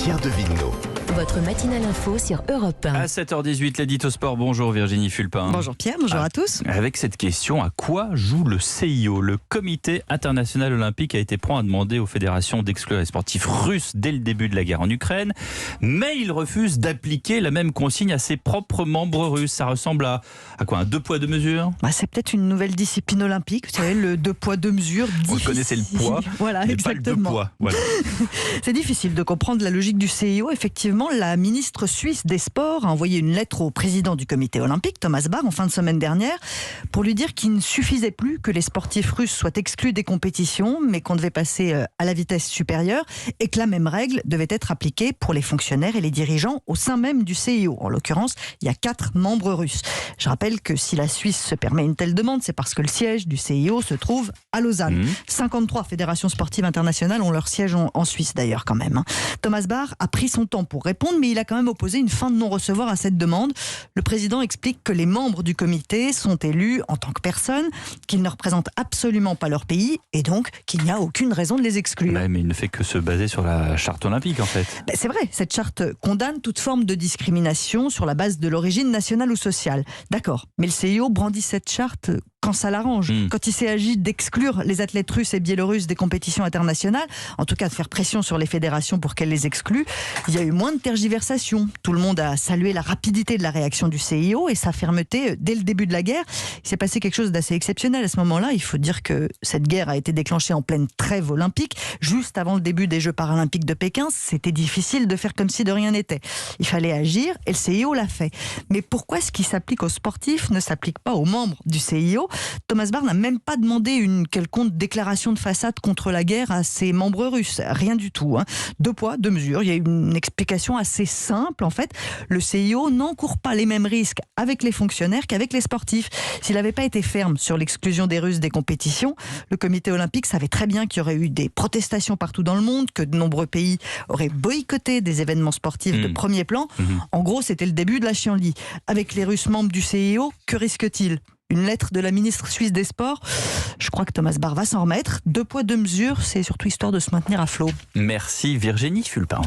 Pierre de Villeneuve. Votre matinale info sur Europe 1. À 7h18, l'édito sport. Bonjour Virginie Fulpin. Bonjour Pierre, bonjour à tous. Avec cette question, à quoi joue le CIO? Le Comité international olympique a été prompt à demander aux fédérations d'exclure les sportifs russes dès le début de la guerre en Ukraine, mais il refuse d'appliquer la même consigne à ses propres membres russes. Ça ressemble à quoi? Un deux poids deux mesures? C'est peut-être une nouvelle discipline olympique, vous savez, le deux poids deux mesures. Vous connaissez le poids, voilà, mais exactement. pas le deux poids. Voilà. C'est difficile de comprendre la logique du CIO. Effectivement, la ministre suisse des Sports a envoyé une lettre au président du comité olympique, Thomas Bach, en fin de semaine dernière, pour lui dire qu'il ne suffisait plus que les sportifs russes soient exclus des compétitions, mais qu'on devait passer à la vitesse supérieure et que la même règle devait être appliquée pour les fonctionnaires et les dirigeants au sein même du CIO. En l'occurrence, il y a 4 membres russes. Je rappelle que si la Suisse se permet une telle demande, c'est parce que le siège du CIO se trouve à Lausanne. 53 fédérations sportives internationales ont leur siège en Suisse d'ailleurs quand même. Thomas Bach a pris son temps pour répondre, mais il a quand même opposé une fin de non-recevoir à cette demande. Le président explique que les membres du comité sont élus en tant que personnes, qu'ils ne représentent absolument pas leur pays et donc qu'il n'y a aucune raison de les exclure. Mais il ne fait que se baser sur la charte olympique en fait. C'est vrai, cette charte condamne toute forme de discrimination sur la base de l'origine nationale ou sociale. D'accord, mais le CIO brandit cette charte quand ça l'arrange. Quand il s'agit d'exclure les athlètes russes et biélorusses des compétitions internationales, en tout cas de faire pression sur les fédérations pour qu'elles les excluent, il y a eu moins de tergiversation. Tout le monde a salué la rapidité de la réaction du CIO et sa fermeté dès le début de la guerre. Il s'est passé quelque chose d'assez exceptionnel à ce moment-là. Il faut dire que cette guerre a été déclenchée en pleine trêve olympique, juste avant le début des Jeux paralympiques de Pékin. C'était difficile de faire comme si de rien n'était. Il fallait agir et le CIO l'a fait. Mais pourquoi ce qui s'applique aux sportifs ne s'applique pas aux membres du CIO? Thomas Bach n'a même pas demandé une quelconque déclaration de façade contre la guerre à ses membres russes. Rien du tout. Deux poids, deux mesures. Il y a une explication assez simple. En fait, le CIO n'encourt pas les mêmes risques avec les fonctionnaires qu'avec les sportifs. S'il n'avait pas été ferme sur l'exclusion des Russes des compétitions, le comité olympique savait très bien qu'il y aurait eu des protestations partout dans le monde, que de nombreux pays auraient boycotté des événements sportifs de premier plan. En gros, c'était le début de la chienlit. Avec les Russes membres du CIO, que risque-t-il ? Une lettre de la ministre suisse des Sports. Je crois que Thomas Bach va s'en remettre. Deux poids, deux mesures, c'est surtout histoire de se maintenir à flot. Merci Virginie Fulpin.